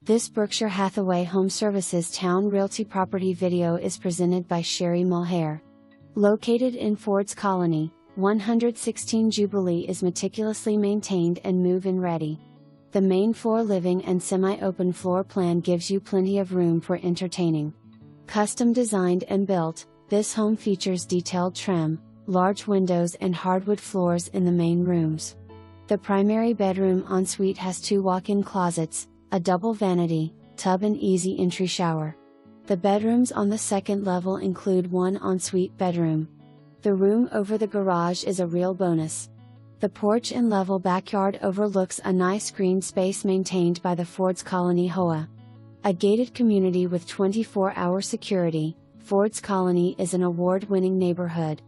This Berkshire Hathaway HomeServices Towne Realty property video is presented by Sherry Mulhare. Located in Ford's Colony, 116 Jubilee is meticulously maintained and move-in ready. The main floor living and semi-open floor plan gives you plenty of room for entertaining. Custom designed and built, this home features detailed trim, large windows and hardwood floors in the main rooms. The primary bedroom ensuite has 2 walk-in closets, a double vanity, tub and easy entry shower. The bedrooms on the second level include 1 ensuite bedroom. The room over the garage is a real bonus. The porch and level backyard overlooks a nice green space maintained by the Ford's Colony HOA. A gated community with 24-hour security, Ford's Colony is an award-winning neighborhood.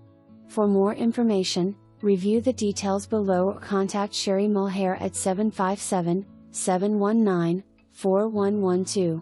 For more information, review the details below or contact Sherry Mulhare at 757-719-4112.